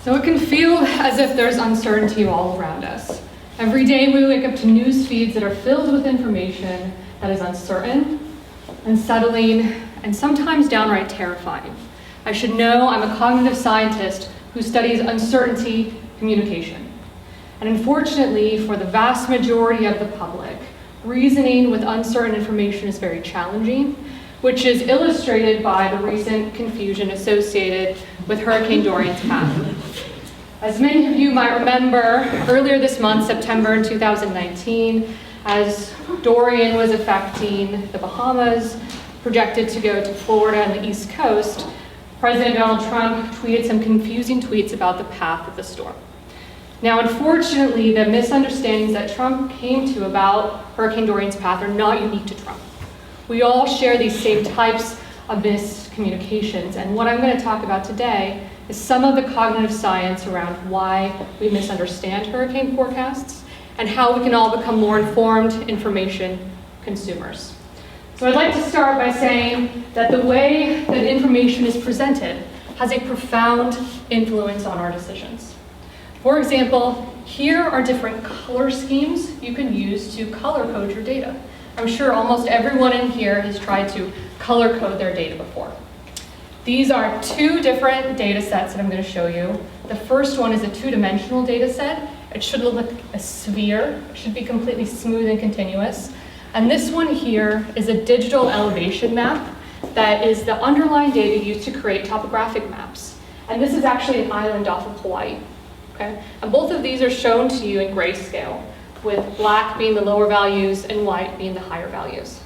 So it can feel as if there's uncertainty all around us. Every day we wake up to news feeds that are filled with information that is uncertain, unsettling, and sometimes downright terrifying. I should know I'm a cognitive scientist who studies uncertainty communication. And unfortunately, for the vast majority of the public, reasoning with uncertain information is very challenging, which is illustrated by the recent confusion associated with Hurricane Dorian's path. As many of you might remember, earlier this month, September in 2019, as Dorian was affecting the Bahamas, projected to go to Florida and the East Coast, President Donald Trump tweeted some confusing tweets about the path of the storm. Now, unfortunately, the misunderstandings that Trump came to about Hurricane Dorian's path are not unique to Trump. We all share these same types of miscommunications, and what I'm going to talk about today is some of the cognitive science around why we misunderstand hurricane forecasts and how we can all become more informed information consumers. So I'd like to start by saying that the way that information is presented has a profound influence on our decisions. For example, here are different color schemes you can use to color code your data. I'm sure almost everyone in here has tried to color code their data before. These are two different data sets that I'm going to show you. The first one is a two-dimensional data set. It should look like a sphere. It should be completely smooth and continuous. And this one here is a digital elevation map that is the underlying data used to create topographic maps. And this is actually an island off of Hawaii. Okay? And both of these are shown to you in grayscale, with black being the lower values and white being the higher values.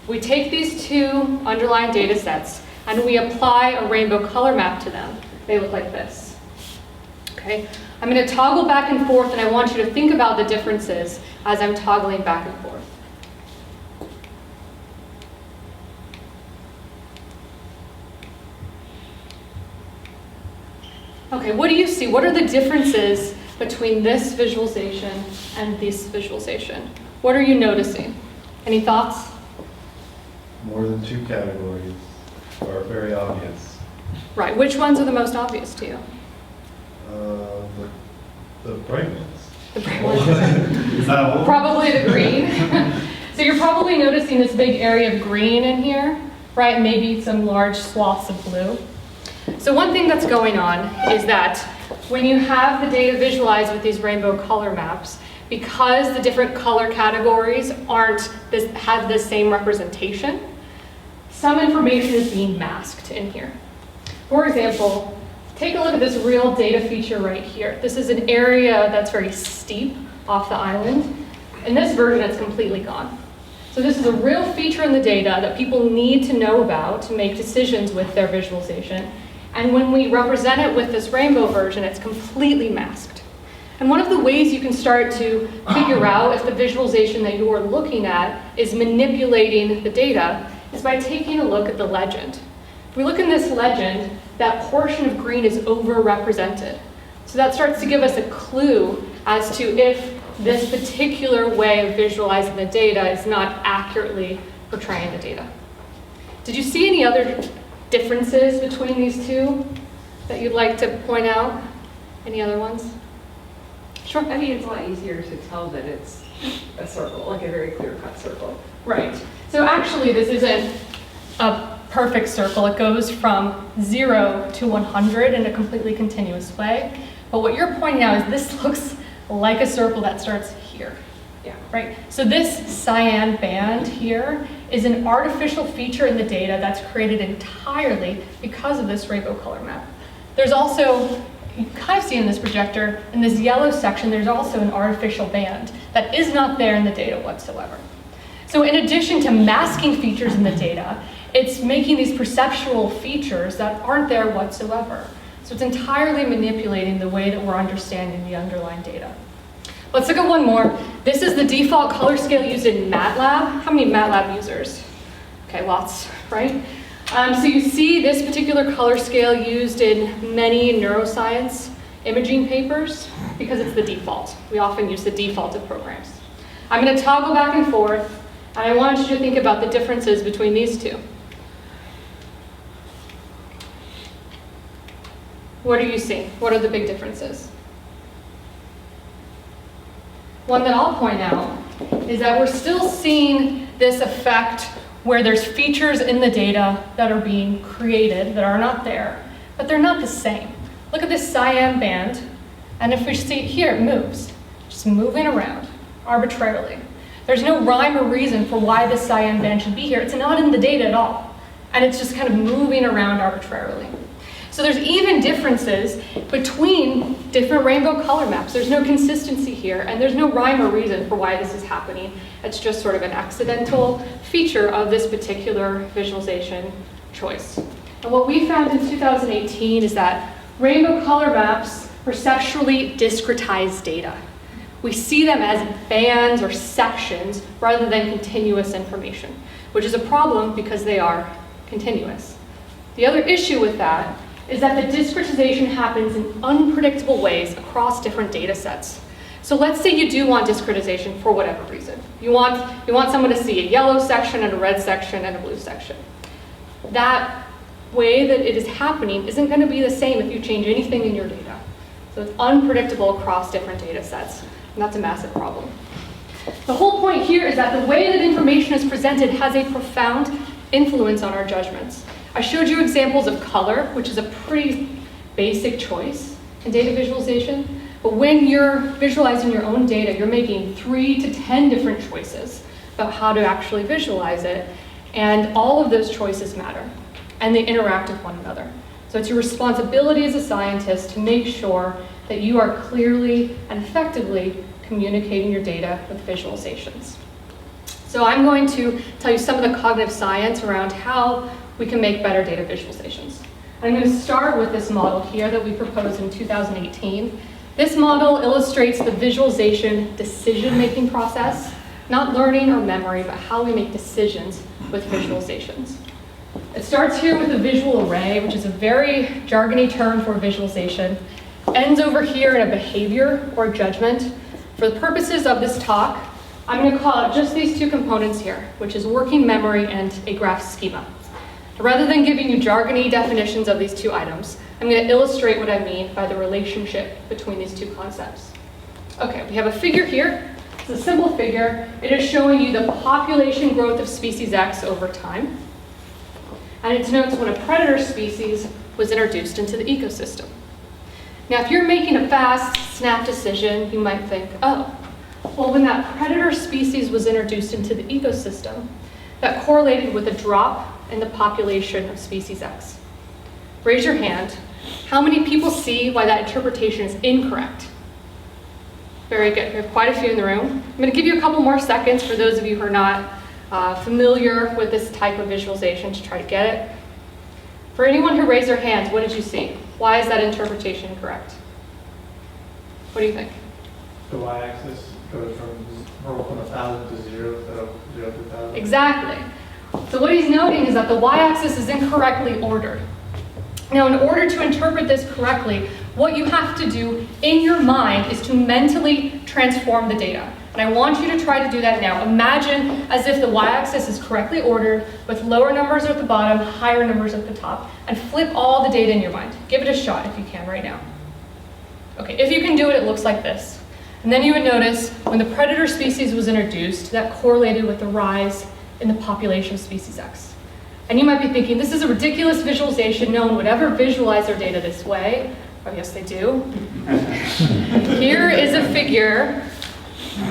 We take these two underlying data sets and we apply a rainbow color map to them. They look like this. Okay? I'm going to toggle back and forth, and I want you to think about the differences as I'm toggling back and forth. Okay, what do you see? What are the differences between this visualization and this visualization? What are you noticing? Any thoughts? More than two categories are very obvious. Right, which ones are the most obvious to you? The bright ones. The bright ones. Is that all? Probably the green. So you're probably noticing this big area of green in here, right? And maybe some large swaths of blue. So one thing that's going on is that when you have the data visualized with these rainbow color maps, because the different color categories have the same representation, some information is being masked in here. For example, take a look at this real data feature right here. This is an area that's very steep off the island. In this version, it's completely gone. So this is a real feature in the data that people need to know about to make decisions with their visualization. And when we represent it with this rainbow version, it's completely masked. And one of the ways you can start to figure out if the visualization that you're looking at is manipulating the data is by taking a look at the legend. If we look in this legend, that portion of green is overrepresented. So that starts to give us a clue as to if this particular way of visualizing the data is not accurately portraying the data. Did you see any other differences between these two that you'd like to point out? Any other ones? Sure. I mean, it's a lot easier to tell that it's a circle, like a very clear-cut circle. Right. So actually, this isn't a perfect circle. It goes from 0 to 100 in a completely continuous way. But what you're pointing out is this looks like a circle that starts here. Yeah, right? So this cyan band here is an artificial feature in the data that's created entirely because of this rainbow color map. There's also, you kind of see in this projector, in this yellow section, there's also an artificial band that is not there in the data whatsoever. So in addition to masking features in the data, it's making these perceptual features that aren't there whatsoever. So it's entirely manipulating the way that we're understanding the underlying data. Let's look at one more. This is the default color scale used in MATLAB. How many MATLAB users? Okay, lots, right? So you see this particular color scale used in many neuroscience imaging papers because it's the default. We often use the default of programs. I'm going to toggle back and forth, and I want you to think about the differences between these two. What are you seeing? What are the big differences? One that I'll point out is that we're still seeing this effect where there's features in the data that are being created that are not there, but they're not the same. Look at this cyan band, and if we see it here, it moves, just moving around arbitrarily. There's no rhyme or reason for why this cyan band should be here. It's not in the data at all, and it's just kind of moving around arbitrarily. So there's even differences between different rainbow color maps. There's no consistency here, and there's no rhyme or reason for why this is happening. It's just sort of an accidental feature of this particular visualization choice. And what we found in 2018 is that rainbow color maps perceptually discretize data. We see them as bands or sections rather than continuous information, which is a problem because they are continuous. The other issue with that is that the discretization happens in unpredictable ways across different data sets. So let's say you do want discretization for whatever reason. You want someone to see a yellow section and a red section and a blue section. That way that it is happening isn't going to be the same if you change anything in your data. So it's unpredictable across different data sets, and that's a massive problem. The whole point here is that the way that information is presented has a profound influence on our judgments. I showed you examples of color, which is a pretty basic choice in data visualization, but when you're visualizing your own data, you're making 3 to 10 different choices about how to actually visualize it, and all of those choices matter, and they interact with one another. So it's your responsibility as a scientist to make sure that you are clearly and effectively communicating your data with visualizations. So I'm going to tell you some of the cognitive science around how we can make better data visualizations. I'm going to start with this model here that we proposed in 2018. This model illustrates the visualization decision-making process, not learning or memory, but how we make decisions with visualizations. It starts here with a visual array, which is a very jargony term for visualization. Ends over here in a behavior or judgment. For the purposes of this talk, I'm going to call out just these two components here, which is working memory and a graph schema. Rather than giving you jargony definitions of these two items, I'm going to illustrate what I mean by the relationship between these two concepts. Okay, we have a figure here. It's a simple figure. It is showing you the population growth of species X over time. And it denotes when a predator species was introduced into the ecosystem. Now, if you're making a fast, snap decision, you might think, oh, well, when that predator species was introduced into the ecosystem, that correlated with a drop in the population of species X. Raise your hand. How many people see why that interpretation is incorrect? Very good. We have quite a few in the room. I'm going to give you a couple more seconds for those of you who are not familiar with this type of visualization to try to get it. For anyone who raised their hands, what did you see? Why is that interpretation correct? What do you think? The y-axis goes from 1,000 to 0 instead of 0 to 1,000. Exactly. So what he's noting is that the y-axis is incorrectly ordered. Now, in order to interpret this correctly, what you have to do in your mind is to mentally transform the data. And I want you to try to do that now. Imagine as if the y-axis is correctly ordered with lower numbers at the bottom, higher numbers at the top, and flip all the data in your mind. Give it a shot if you can right now. Okay, if you can do it, it looks like this. And then you would notice when the predator species was introduced, that correlated with the rise in the population of species X. And you might be thinking, this is a ridiculous visualization. No one would ever visualize their data this way. Oh, yes, they do. Here is a figure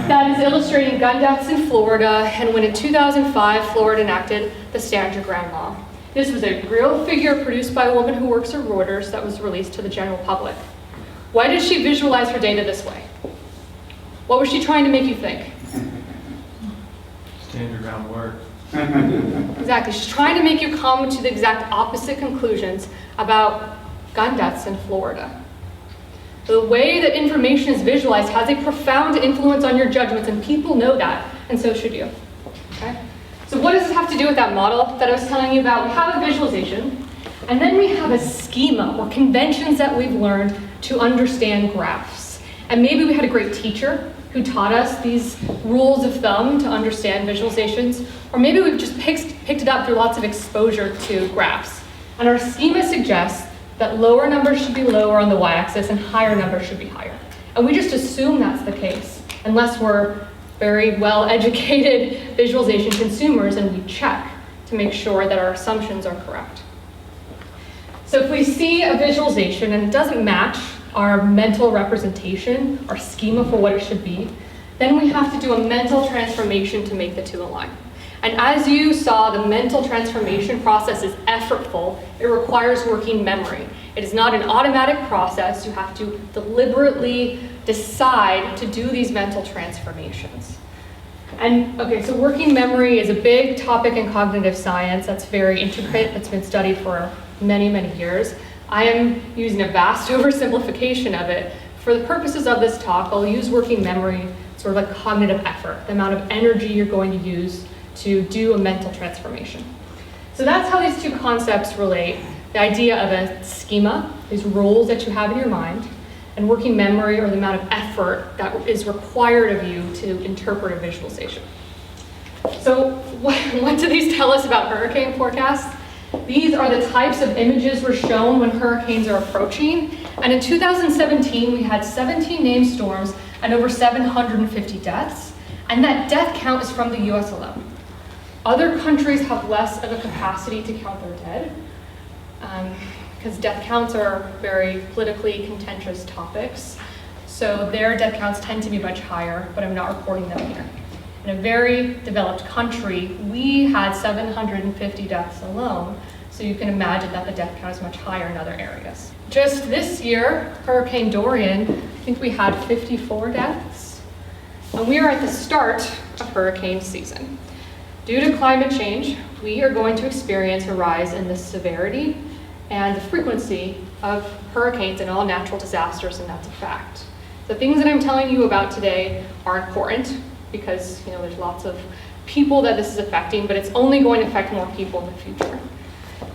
that is illustrating gun deaths in Florida, and when in 2005, Florida enacted the Stand Your Ground law. This was a real figure produced by a woman who works at Reuters that was released to the general public. Why did she visualize her data this way? What was she trying to make you think? Stand your ground work. Exactly. She's trying to make you come to the exact opposite conclusions about gun deaths in Florida. The way that information is visualized has a profound influence on your judgments, and people know that, and so should you. Okay? So what does this have to do with that model that I was telling you about? We have a visualization, and then we have a schema or conventions that we've learned to understand graphs. And maybe we had a great teacher who taught us these rules of thumb to understand visualizations, or maybe we've just picked it up through lots of exposure to graphs. And our schema suggests that lower numbers should be lower on the y-axis and higher numbers should be higher. And we just assume that's the case, unless we're very well-educated visualization consumers and we check to make sure that our assumptions are correct. So if we see a visualization and it doesn't match our mental representation, our schema for what it should be, then we have to do a mental transformation to make the two align. And as you saw, the mental transformation process is effortful. It requires working memory. It is not an automatic process. You have to deliberately decide to do these mental transformations. And okay, so working memory is a big topic in cognitive science that's very intricate, that's been studied for many, many years. I am using a vast oversimplification of it. For the purposes of this talk, I'll use working memory, sort of like cognitive effort, the amount of energy you're going to use to do a mental transformation. So that's how these two concepts relate. The idea of a schema, these rules that you have in your mind, and working memory, or the amount of effort that is required of you to interpret a visualization. So what do these tell us about hurricane forecasts? These are the types of images we're shown when hurricanes are approaching. And in 2017, we had 17 named storms and over 750 deaths. And that death count is from the US alone. Other countries have less of a capacity to count their dead, because death counts are very politically contentious topics. So their death counts tend to be much higher, but I'm not reporting them here. In a very developed country, we had 750 deaths alone, so you can imagine that the death count is much higher in other areas. Just this year, Hurricane Dorian, I think we had 54 deaths. And we are at the start of hurricane season. Due to climate change, we are going to experience a rise in the severity and the frequency of hurricanes and all natural disasters, and that's a fact. The things that I'm telling you about today are important because there's lots of people that this is affecting, but it's only going to affect more people in the future.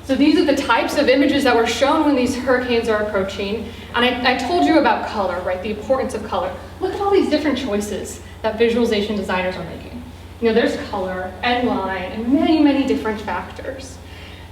So these are the types of images that were shown when these hurricanes are approaching. And I told you about color, right? The importance of color. Look at all these different choices that visualization designers are making. There's color and line and many, many different factors.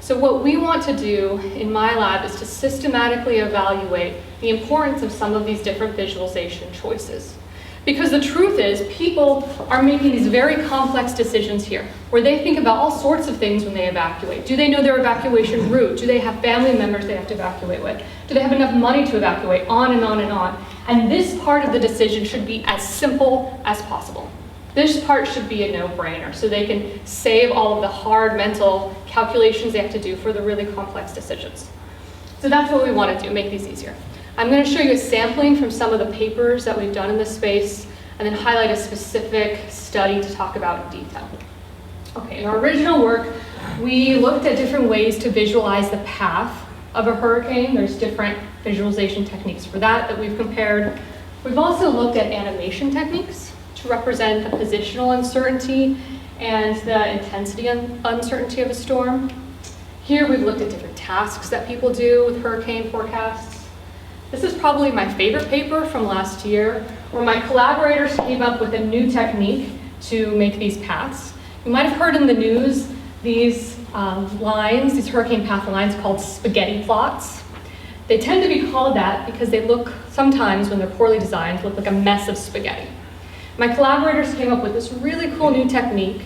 So what we want to do in my lab is to systematically evaluate the importance of some of these different visualization choices. Because the truth is, people are making these very complex decisions here, where they think about all sorts of things when they evacuate. Do they know their evacuation route? Do they have family members they have to evacuate with? Do they have enough money to evacuate? On and on and on. And this part of the decision should be as simple as possible. This part should be a no-brainer, so they can save all of the hard mental calculations they have to do for the really complex decisions. So that's what we want to do, make these easier. I'm going to show you a sampling from some of the papers that we've done in this space, and then highlight a specific study to talk about in detail. Okay, in our original work, we looked at different ways to visualize the path of a hurricane. There's different visualization techniques for that we've compared. We've also looked at animation techniques to represent the positional uncertainty and the intensity uncertainty of a storm. Here we've looked at different tasks that people do with hurricane forecasts. This is probably my favorite paper from last year, where my collaborators came up with a new technique to make these paths. You might have heard in the news these lines, these hurricane path lines called spaghetti plots. They tend to be called that because they look, sometimes when they're poorly designed, look like a mess of spaghetti. My collaborators came up with this really cool new technique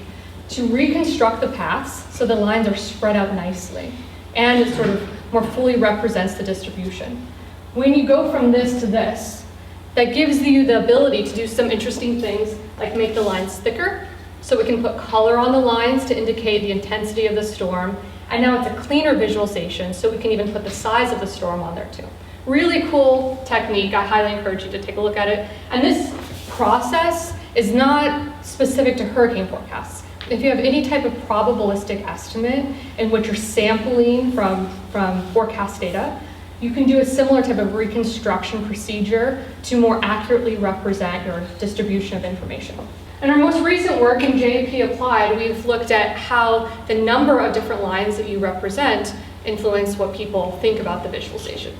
to reconstruct the paths so the lines are spread out nicely, and it sort of more fully represents the distribution. When you go from this to this, that gives you the ability to do some interesting things, like make the lines thicker, so we can put color on the lines to indicate the intensity of the storm, and now it's a cleaner visualization, so we can even put the size of the storm on there too. Really cool technique. I highly encourage you to take a look at it. And this process is not specific to hurricane forecasts. If you have any type of probabilistic estimate in which you're sampling from forecast data, you can do a similar type of reconstruction procedure to more accurately represent your distribution of information. In our most recent work in JP Applied, we've looked at how the number of different lines that you represent influence what people think about the visualization.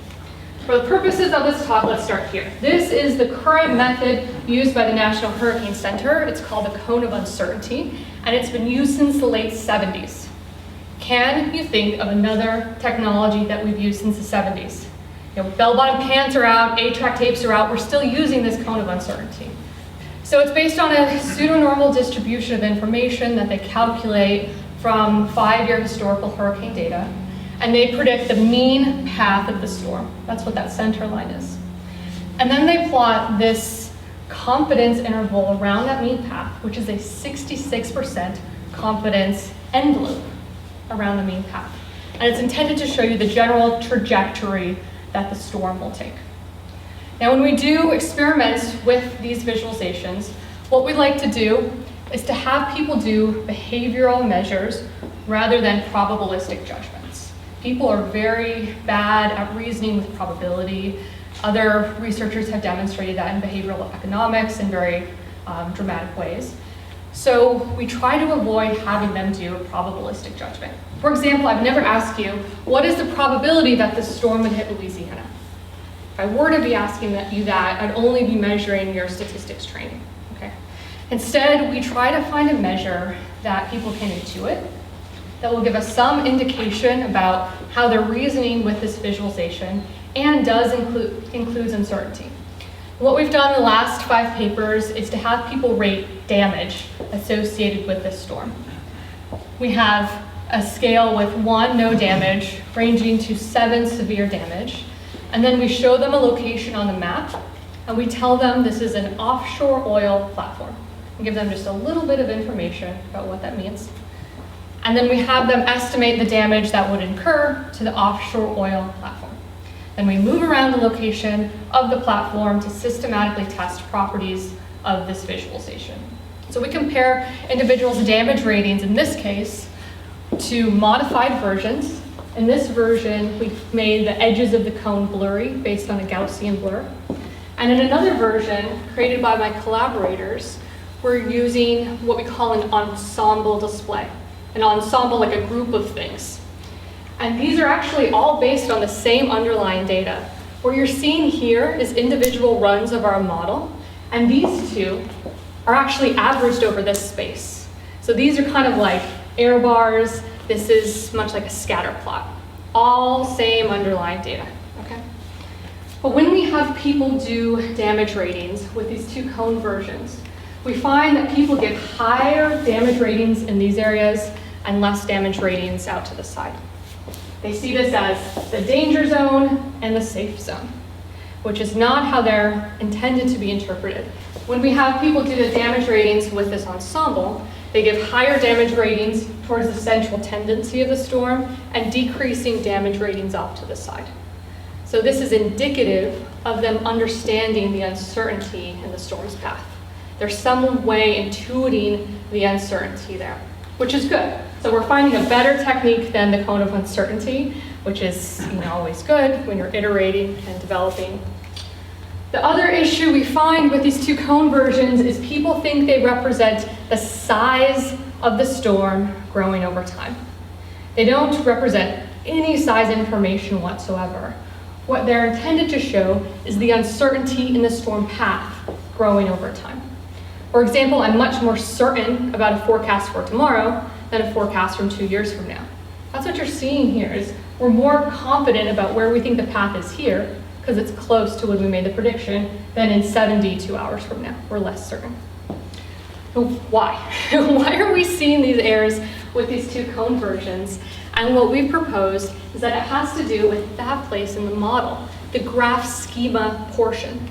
For the purposes of this talk, let's start here. This is the current method used by the National Hurricane Center. It's called the cone of uncertainty, and it's been used since the late 70s. Can you think of another technology that we've used since the 70s? You know, bell-bottom pants are out, 8-track tapes are out, we're still using this cone of uncertainty. So it's based on a pseudo-normal distribution of information that they calculate from 5-year historical hurricane data, and they predict the mean path of the storm. That's what that center line is. And then they plot this confidence interval around that mean path, which is a 66% confidence envelope around the mean path. And it's intended to show you the general trajectory that the storm will take. Now, when we do experiments with these visualizations, what we like to do is to have people do behavioral measures rather than probabilistic judgments. People are very bad at reasoning with probability. Other researchers have demonstrated that in behavioral economics in very dramatic ways. So we try to avoid having them do a probabilistic judgment. For example, I've never asked you, what is the probability that this storm would hit Louisiana? If I were to be asking you that, I'd only be measuring your statistics training, okay? Instead, we try to find a measure that people can intuit, that will give us some indication about how they're reasoning with this visualization, and includes uncertainty. What we've done in the last 5 papers is to have people rate damage associated with this storm. We have a scale with 1, no damage, ranging to 7, severe damage. And then we show them a location on the map, and we tell them this is an offshore oil platform. We give them just a little bit of information about what that means. And then we have them estimate the damage that would incur to the offshore oil platform. Then we move around the location of the platform to systematically test properties of this visualization. So we compare individuals' damage ratings, in this case, to modified versions. In this version, we've made the edges of the cone blurry based on a Gaussian blur. And in another version, created by my collaborators, we're using what we call an ensemble display. An ensemble, like a group of things. And these are actually all based on the same underlying data. What you're seeing here is individual runs of our model, and these two are actually averaged over this space. So these are kind of like error bars. This is much like a scatter plot. All same underlying data, okay? But when we have people do damage ratings with these 2 cone versions, we find that people get higher damage ratings in these areas and less damage ratings out to the side. They see this as the danger zone and the safe zone, which is not how they're intended to be interpreted. When we have people do the damage ratings with this ensemble, they give higher damage ratings towards the central tendency of the storm and decreasing damage ratings off to the side. So this is indicative of them understanding the uncertainty in the storm's path. There's some way intuiting the uncertainty there, which is good. So we're finding a better technique than the cone of uncertainty, which is always good when you're iterating and developing. The other issue we find with these 2 cone versions is people think they represent the size of the storm growing over time. They don't represent any size information whatsoever. What they're intended to show is the uncertainty in the storm path growing over time. For example, I'm much more certain about a forecast for tomorrow than a forecast from 2 years from now. That's what you're seeing here, is we're more confident about where we think the path is here because it's close to when we made the prediction than in 72 hours from now. We're less certain. But why? Why are we seeing these errors with these 2 cone versions? And what we've proposed is that it has to do with that place in the model, the graph schema portion.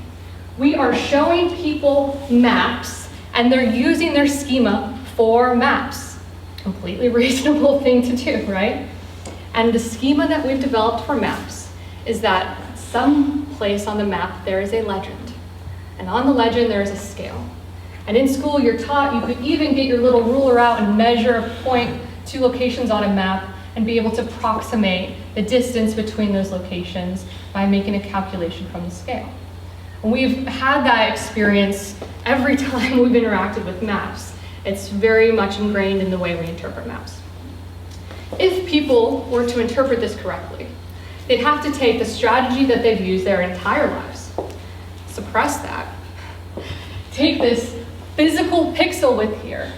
We are showing people maps, and they're using their schema for maps. Completely reasonable thing to do, right? And the schema that we've developed for maps is that some place on the map there is a legend. And on the legend there is a scale. And in school you're taught you could even get your little ruler out and measure a point 2 locations on a map and be able to approximate the distance between those locations by making a calculation from the scale. And we've had that experience every time we've interacted with maps. It's very much ingrained in the way we interpret maps. If people were to interpret this correctly, they'd have to take the strategy that they've used their entire lives, suppress that, take this physical pixel width here,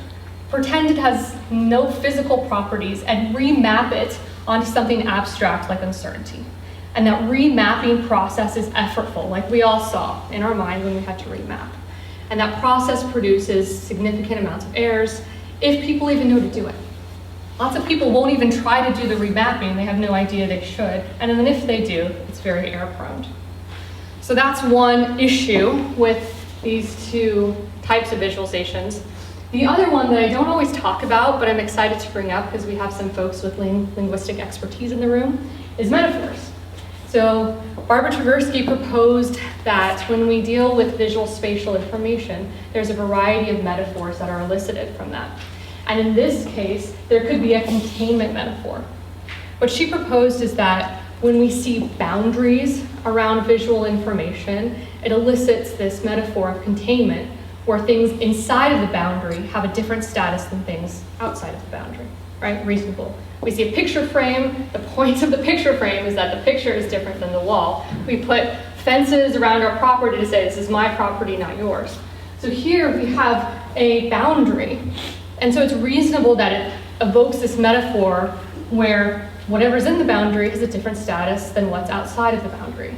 pretend it has no physical properties and remap it onto something abstract like uncertainty. And that remapping process is effortful, like we all saw in our mind when we had to remap. And that process produces significant amounts of errors if people even know to do it. Lots of people won't even try to do the remapping. They have no idea they should. And then if they do, it's very error prone. So that's one issue with these two types of visualizations. The other one that I don't always talk about, but I'm excited to bring up because we have some folks with linguistic expertise in the room, is metaphors. So Barbara Tversky proposed that when we deal with visual spatial information, there's a variety of metaphors that are elicited from that. And in this case, there could be a containment metaphor. What she proposed is that when we see boundaries around visual information, it elicits this metaphor of containment, where things inside of the boundary have a different status than things outside of the boundary, right? Reasonable. We see a picture frame. The point of the picture frame is that the picture is different than the wall. We put fences around our property to say, this is my property, not yours. So here we have a boundary. And so it's reasonable that it evokes this metaphor where whatever's in the boundary has a different status than what's outside of the boundary,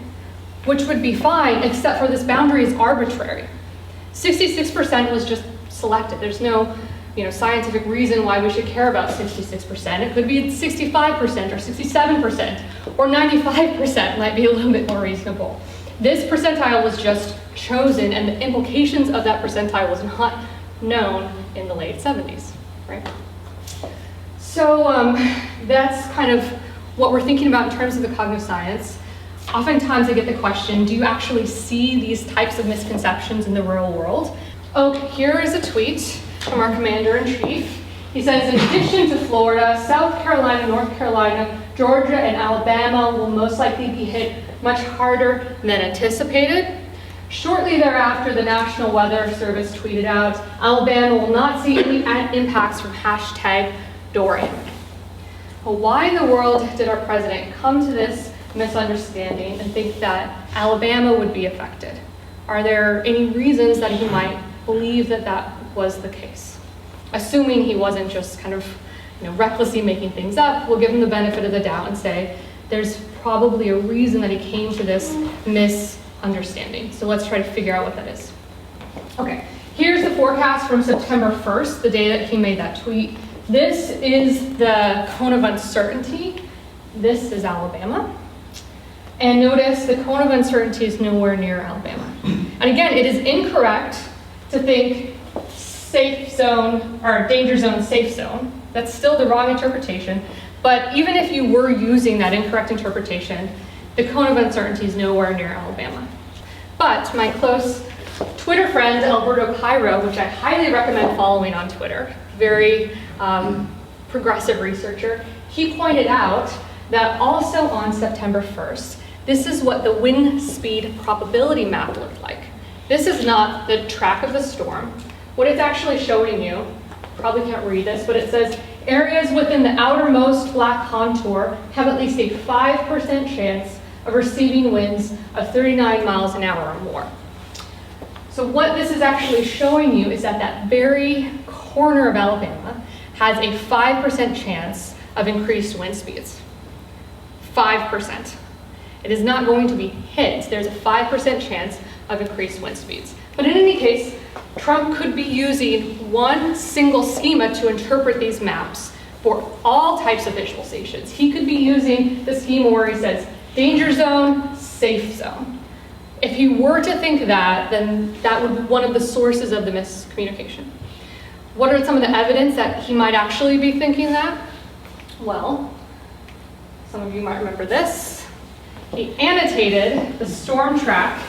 which would be fine, except for this boundary is arbitrary. 66% was just selected. There's no scientific reason why we should care about 66%. It could be 65% or 67% or 95% might be a little bit more reasonable. This percentile was just chosen, and the implications of that percentile was not known in the late 70s, right? So that's kind of what we're thinking about in terms of the cognitive science. Oftentimes I get the question, do you actually see these types of misconceptions in the real world? Oh, here is a tweet from our commander-in-chief. He says, in addition to Florida, South Carolina, North Carolina, Georgia, and Alabama will most likely be hit much harder than anticipated. Shortly thereafter, the National Weather Service tweeted out, Alabama will not see any impacts from #Dorian. Well, why in the world did our president come to this misunderstanding and think that Alabama would be affected? Are there any reasons that he might believe that that was the case? Assuming he wasn't just kind of recklessly making things up, we'll give him the benefit of the doubt and say there's probably a reason that he came to this misunderstanding. So let's try to figure out what that is. Okay, here's the forecast from September 1st, the day that he made that tweet. This is the cone of uncertainty. This is Alabama. And notice the cone of uncertainty is nowhere near Alabama. And again, it is incorrect to think safe zone or danger zone, safe zone. That's still the wrong interpretation. But even if you were using that incorrect interpretation, the cone of uncertainty is nowhere near Alabama. But my close Twitter friend, Alberto Cairo, which I highly recommend following on Twitter, very progressive researcher, he pointed out that also on September 1st, this is what the wind speed probability map looked like. This is not the track of the storm. What it's actually showing you, probably can't read this, but it says areas within the outermost black contour have at least a 5% chance of receiving winds of 39 miles an hour or more. So what this is actually showing you is that that very corner of Alabama has a 5% chance of increased wind speeds. 5%. It is not going to be hit. There's a 5% chance of increased wind speeds. But in any case, Trump could be using one single schema to interpret these maps for all types of visualizations. He could be using the schema where he says, danger zone, safe zone. If he were to think that, then that would be one of the sources of the miscommunication. What are some of the evidence that he might actually be thinking that? Well, some of you might remember this. He annotated the storm track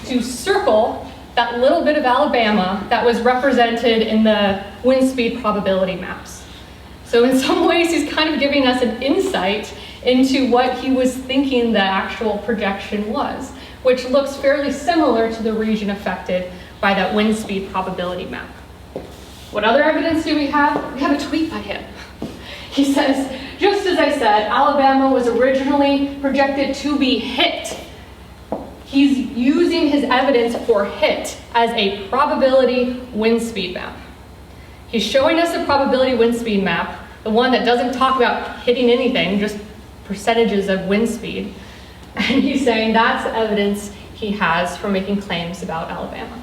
to circle that little bit of Alabama that was represented in the wind speed probability maps. So in some ways, he's kind of giving us an insight into what he was thinking the actual projection was, which looks fairly similar to the region affected by that wind speed probability map. What other evidence do we have? We have a tweet by him. He says, just as I said, Alabama was originally projected to be hit. He's using his evidence for hit as a probability wind speed map. He's showing us a probability wind speed map, the one that doesn't talk about hitting anything, just percentages of wind speed. And he's saying that's evidence he has for making claims about Alabama.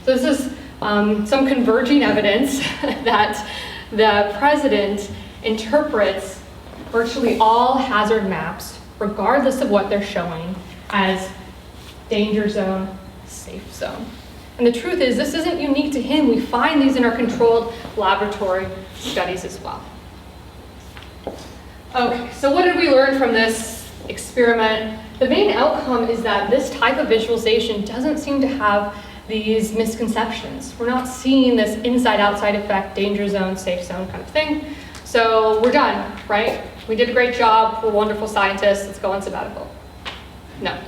So this is some converging evidence that the president interprets virtually all hazard maps, regardless of what they're showing, as danger zone, safe zone. And the truth is, this isn't unique to him. We find these in our controlled laboratory studies as well. Okay, so what did we learn from this experiment? The main outcome is that this type of visualization doesn't seem to have these misconceptions. We're not seeing this inside-outside effect, danger zone, safe zone kind of thing. So we're done, right? We did a great job. We're wonderful scientists. Let's go on sabbatical. No.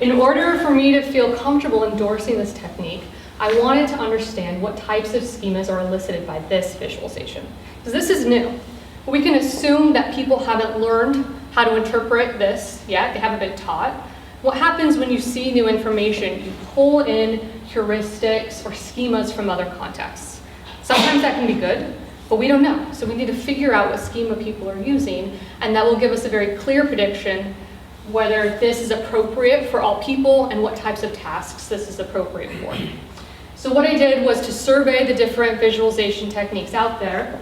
In order for me to feel comfortable endorsing this technique, I wanted to understand what types of schemas are elicited by this visualization. Because this is new. We can assume that people haven't learned how to interpret this yet. They haven't been taught. What happens when you see new information? You pull in heuristics or schemas from other contexts. Sometimes that can be good, but we don't know. So we need to figure out what schema people are using, and that will give us a very clear prediction whether this is appropriate for all people and what types of tasks this is appropriate for. So what I did was to survey the different visualization techniques out there,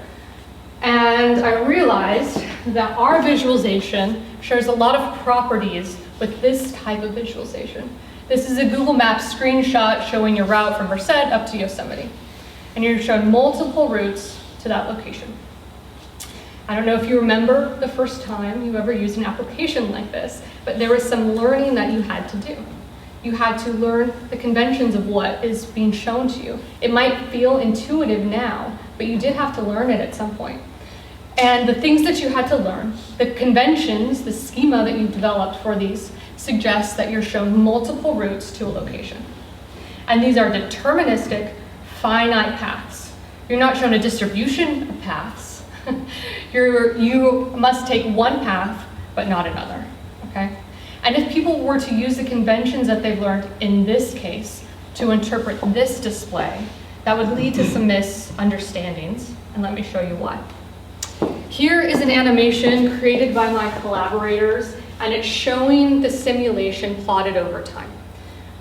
and I realized that our visualization shares a lot of properties with this type of visualization. This is a Google Maps screenshot showing your route from Merced up to Yosemite. And you're shown multiple routes to that location. I don't know if you remember the first time you ever used an application like this, but there was some learning that you had to do. You had to learn the conventions of what is being shown to you. It might feel intuitive now, but you did have to learn it at some point. And the things that you had to learn, the conventions, the schema that you've developed for these, suggests that you're shown multiple routes to a location. And these are deterministic, finite paths. You're not shown a distribution of paths. You must take one path, but not another, okay? And if people were to use the conventions that they've learned in this case to interpret this display, that would lead to some misunderstandings, and let me show you why. Here is an animation created by my collaborators, and it's showing the simulation plotted over time.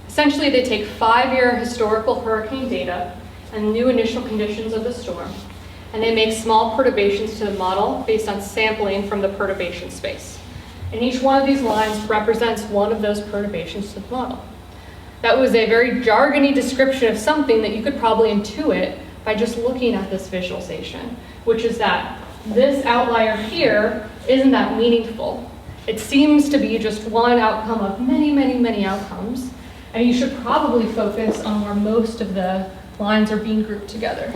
Essentially, they take 5-year historical hurricane data and new initial conditions of the storm, and they make small perturbations to the model based on sampling from the perturbation space. And each one of these lines represents one of those perturbations to the model. That was a very jargony description of something that you could probably intuit by just looking at this visualization, which is that this outlier here isn't that meaningful. It seems to be just one outcome of many, many, many outcomes, and you should probably focus on where most of the lines are being grouped together.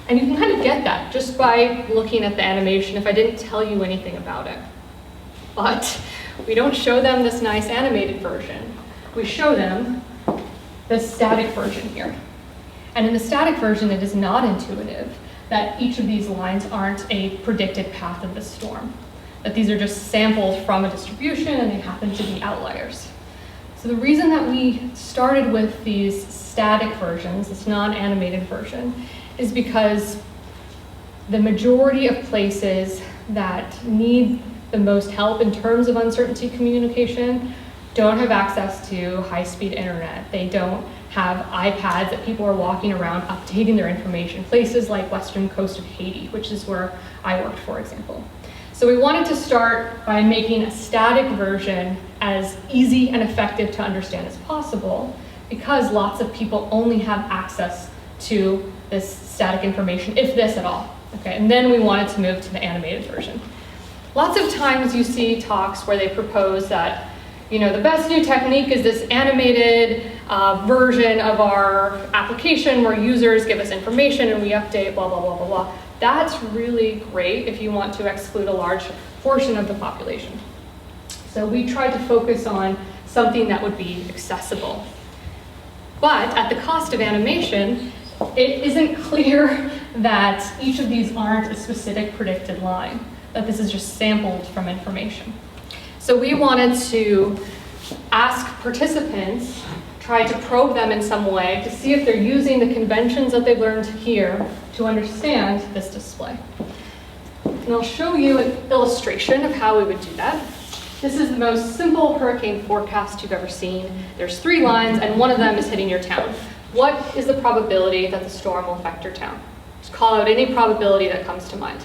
And you can kind of get that just by looking at the animation if I didn't tell you anything about it. But we don't show them this nice animated version. We show them the static version here. And in the static version, it is not intuitive that each of these lines aren't a predicted path of the storm, that these are just sampled from a distribution and they happen to be outliers. So the reason that we started with these static versions, this non-animated version, is because the majority of places that need the most help in terms of uncertainty communication don't have access to high-speed internet. They don't have iPads that people are walking around updating their information. Places like western coast of Haiti, which is where I worked, for example. So we wanted to start by making a static version as easy and effective to understand as possible, because lots of people only have access to this static information, if this at all. Okay, and then we wanted to move to the animated version. Lots of times you see talks where they propose that, the best new technique is this animated version of our application where users give us information and we update, blah, blah, blah, blah, blah. That's really great if you want to exclude a large portion of the population. So we tried to focus on something that would be accessible. But at the cost of animation, it isn't clear that each of these aren't a specific predicted line, that this is just sampled from information. So we wanted to ask participants, try to probe them in some way to see if they're using the conventions that they've learned here to understand this display. And I'll show you an illustration of how we would do that. This is the most simple hurricane forecast you've ever seen. There's 3 lines, and one of them is hitting your town. What is the probability that the storm will affect your town? Just call out any probability that comes to mind.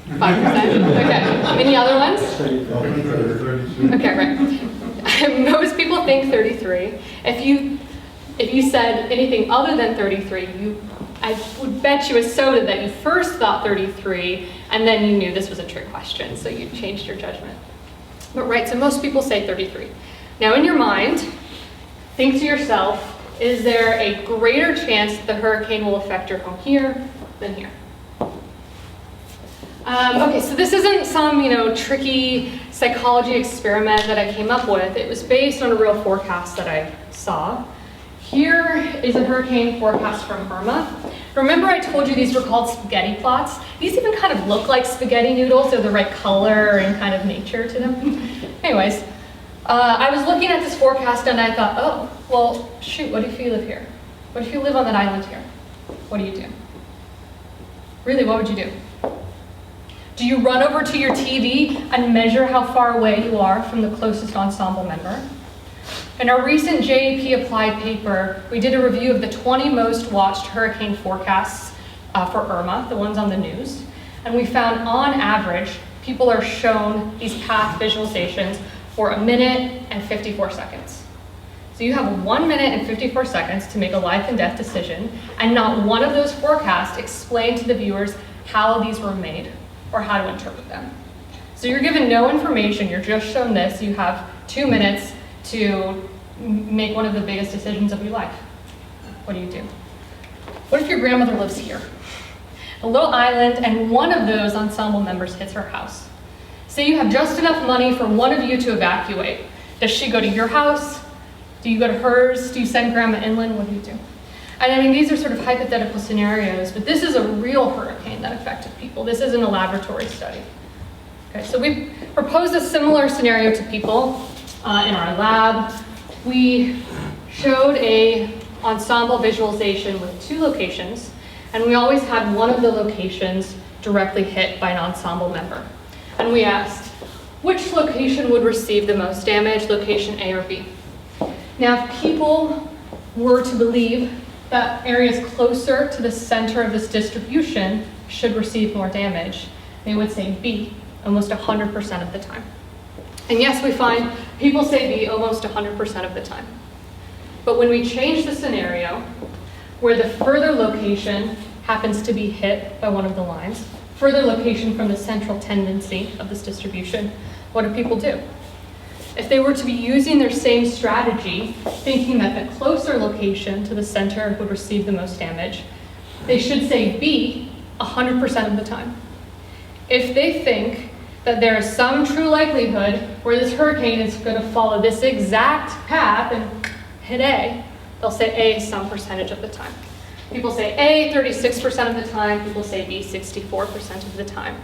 5%. Okay. Any other ones? 32. Okay, right. Most people think 33. If you said anything other than 33, I would bet you a soda that you first thought 33, and then you knew this was a trick question, so you changed your judgment. But right, so most people say 33. Now in your mind, think to yourself, is there a greater chance that the hurricane will affect your home here than here? Okay, so this isn't some, tricky psychology experiment that I came up with. It was based on a real forecast that I saw. Here is a hurricane forecast from Irma. Remember I told you these were called spaghetti plots? These even kind of look like spaghetti noodles. They're the right color and kind of nature to them. Anyways, I was looking at this forecast and I thought, oh, well, shoot, what if you live here? What if you live on that island here? What do you do? Really, what would you do? Do you run over to your TV and measure how far away you are from the closest ensemble member? In our recent JAP Applied paper, we did a review of the 20 most watched hurricane forecasts for Irma, the ones on the news, and we found on average, people are shown these path visualizations for 1 minute and 54 seconds. So you have 1 minute and 54 seconds to make a life and death decision, and not one of those forecasts explained to the viewers how these were made or how to interpret them. So you're given no information, you're just shown this, you have 2 minutes to make one of the biggest decisions of your life. What do you do? What if your grandmother lives here? A little island, and one of those ensemble members hits her house. Say you have just enough money for one of you to evacuate. Does she go to your house? Do you go to hers? Do you send grandma inland? What do you do? And I mean, these are sort of hypothetical scenarios, but this is a real hurricane that affected people. This isn't a laboratory study. Okay, so we proposed a similar scenario to people in our lab. We showed a ensemble visualization with 2 locations, and we always had one of the locations directly hit by an ensemble member. And we asked, which location would receive the most damage, location A or B? Now, if people were to believe that areas closer to the center of this distribution should receive more damage, they would say B almost 100% of the time. And yes, we find people say B almost 100% of the time. But when we change the scenario, where the further location happens to be hit by one of the lines, further location from the central tendency of this distribution, what do people do? If they were to be using their same strategy, thinking that the closer location to the center would receive the most damage, they should say B 100% of the time. If they think that there is some true likelihood where this hurricane is going to follow this exact path and hit A, they'll say A some percentage of the time. People say A 36% of the time, people say B 64% of the time.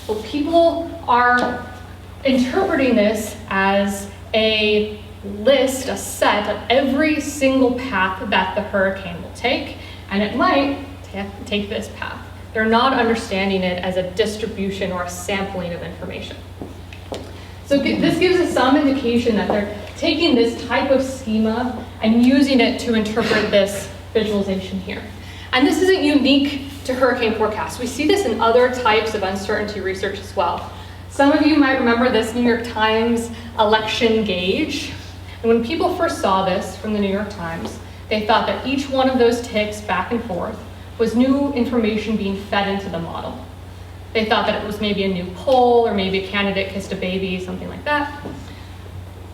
Well, people are interpreting this as a list, a set of every single path that the hurricane will take, and it might take this path. They're not understanding it as a distribution or a sampling of information. So this gives us some indication that they're taking this type of schema and using it to interpret this visualization here. And this isn't unique to hurricane forecasts. We see this in other types of uncertainty research as well. Some of you might remember this New York Times election gauge. And when people first saw this from the New York Times, they thought that each one of those ticks back and forth was new information being fed into the model. They thought that it was maybe a new poll or maybe a candidate kissed a baby, something like that.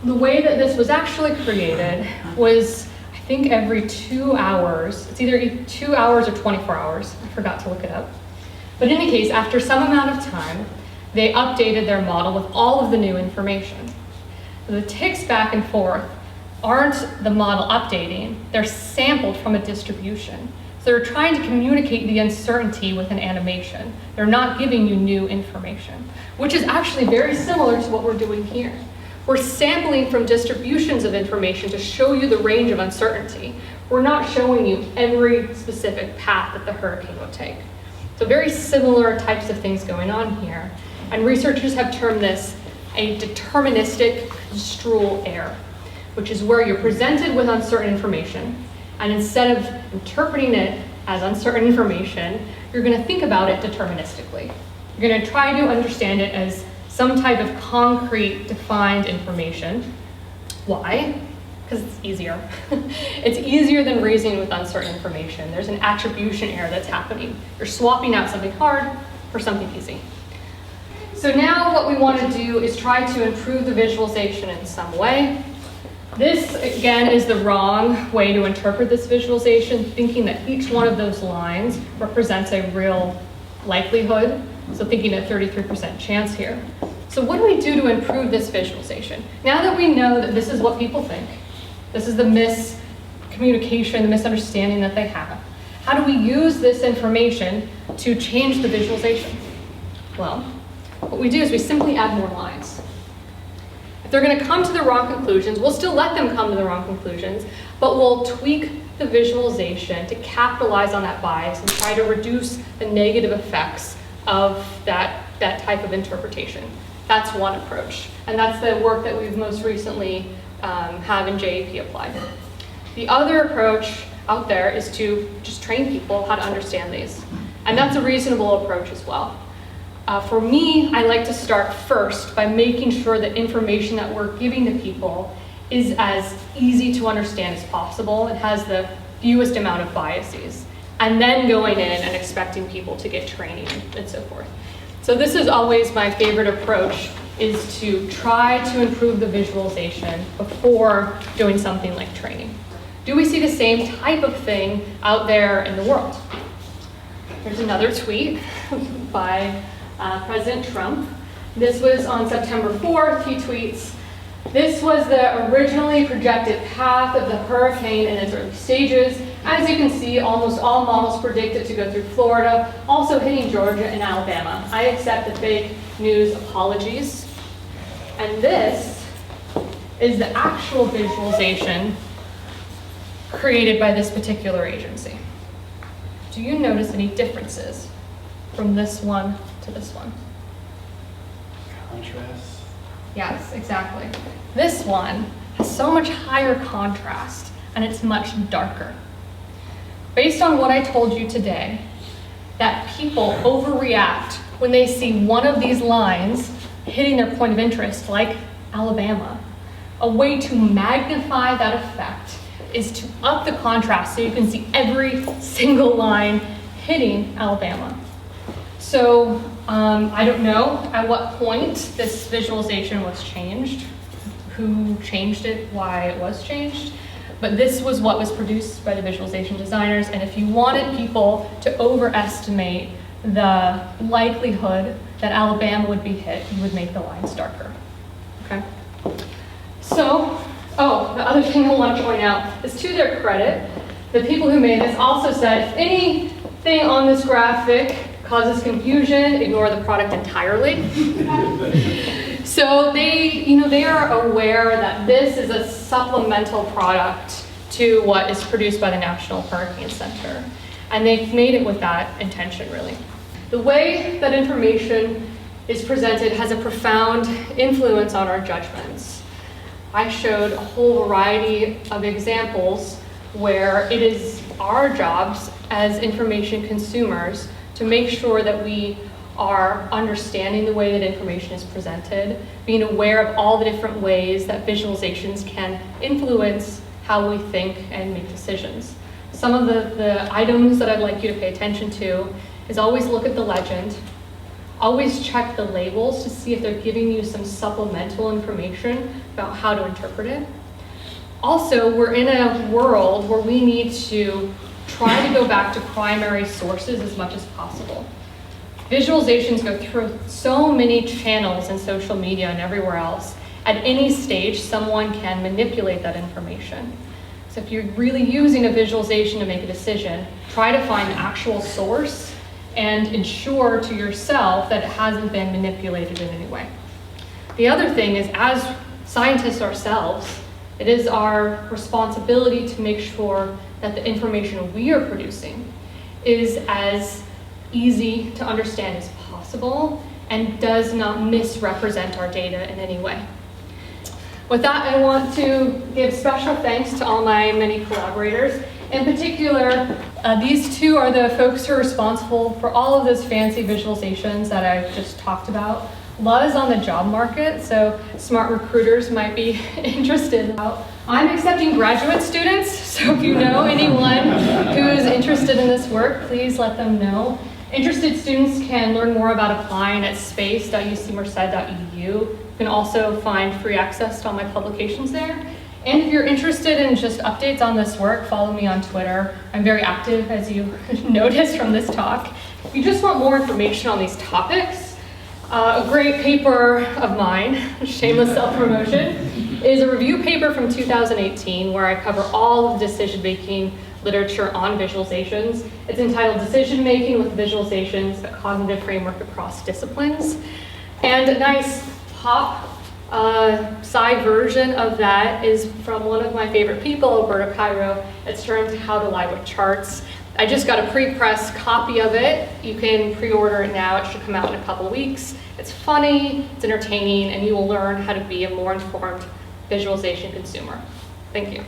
The way that this was actually created was, I think, every 2 hours. It's either 2 hours or 24 hours. I forgot to look it up. But in any case, after some amount of time, they updated their model with all of the new information. The ticks back and forth aren't the model updating, they're sampled from a distribution. So they're trying to communicate the uncertainty with an animation. They're not giving you new information, which is actually very similar to what we're doing here. We're sampling from distributions of information to show you the range of uncertainty. We're not showing you every specific path that the hurricane will take. So very similar types of things going on here. And researchers have termed this a deterministic construal error, which is where you're presented with uncertain information, and instead of interpreting it as uncertain information, you're going to think about it deterministically. You're going to try to understand it as some type of concrete, defined information. Why? Because it's easier. It's easier than reasoning with uncertain information. There's an attribution error that's happening. You're swapping out something hard for something easy. So now what we want to do is try to improve the visualization in some way. This, again, is the wrong way to interpret this visualization, thinking that each one of those lines represents a real likelihood. So thinking a 33% chance here. So what do we do to improve this visualization? Now that we know that this is what people think, this is the miscommunication, the misunderstanding that they have, how do we use this information to change the visualization? Well, what we do is we simply add more lines. If they're going to come to the wrong conclusions, we'll still let them come to the wrong conclusions, but we'll tweak the visualization to capitalize on that bias and try to reduce the negative effects of that type of interpretation. That's one approach, and that's the work that we've most recently have in JEP applied. The other approach out there is to just train people how to understand these, and that's a reasonable approach as well. For me, I like to start first by making sure that information that we're giving to people is as easy to understand as possible and has the fewest amount of biases, and then going in and expecting people to get training and so forth. So this is always my favorite approach, is to try to improve the visualization before doing something like training. Do we see the same type of thing out there in the world? There's another tweet by President Trump. This was on September 4th. He tweets, "This was the originally projected path of the hurricane in its early stages. As you can see, almost all models predict it to go through Florida, also hitting Georgia and Alabama. I accept the fake news apologies." And this is the actual visualization created by this particular agency. Do you notice any differences from this one to this one? Contrast. Yes, exactly. This one has so much higher contrast, and it's much darker. Based on what I told you today, that people overreact when they see one of these lines hitting their point of interest, like Alabama. A way to magnify that effect is to up the contrast so you can see every single line hitting Alabama. So I don't know at what point this visualization was changed, who changed it, why it was changed, but this was what was produced by the visualization designers, and if you wanted people to overestimate the likelihood that Alabama would be hit, you would make the lines darker, okay? So, the other thing I want to point out is, to their credit, the people who made this also said, if anything on this graphic causes confusion, ignore the product entirely. So they are aware that this is a supplemental product to what is produced by the National Hurricane Center. And they've made it with that intention, really. The way that information is presented has a profound influence on our judgments. I showed a whole variety of examples where it is our jobs as information consumers to make sure that we are understanding the way that information is presented, being aware of all the different ways that visualizations can influence how we think and make decisions. Some of the items that I'd like you to pay attention to is always look at the legend, always check the labels to see if they're giving you some supplemental information about how to interpret it. Also, we're in a world where we need to try to go back to primary sources as much as possible. Visualizations go through so many channels in social media and everywhere else. At any stage, someone can manipulate that information. So if you're really using a visualization to make a decision, try to find the actual source and ensure to yourself that it hasn't been manipulated in any way. The other thing is, as scientists ourselves, it is our responsibility to make sure that the information we are producing is as easy to understand as possible and does not misrepresent our data in any way. With that, I want to give special thanks to all my many collaborators. In particular, these two are the folks who are responsible for all of those fancy visualizations that I've just talked about. Luz on the job market, so smart recruiters might be interested. I'm accepting graduate students, so if you know anyone who is interested in this work, please let them know. Interested students can learn more about applying at space.ucmerced.edu. You can also find free access to all my publications there. And if you're interested in just updates on this work, follow me on Twitter. I'm very active, as you noticed from this talk. If you just want more information on these topics, a great paper of mine, shameless self-promotion, is a review paper from 2018 where I cover all of the decision-making literature on visualizations. It's entitled Decision-Making with Visualizations, a Cognitive Framework Across Disciplines. And a nice pop side version of that is from one of my favorite people, Alberto Cairo. It's termed How to Lie with Charts. I just got a pre-press copy of it. You can pre-order it now. It should come out in a couple weeks. It's funny, it's entertaining, and you will learn how to be a more informed visualization consumer. Thank you.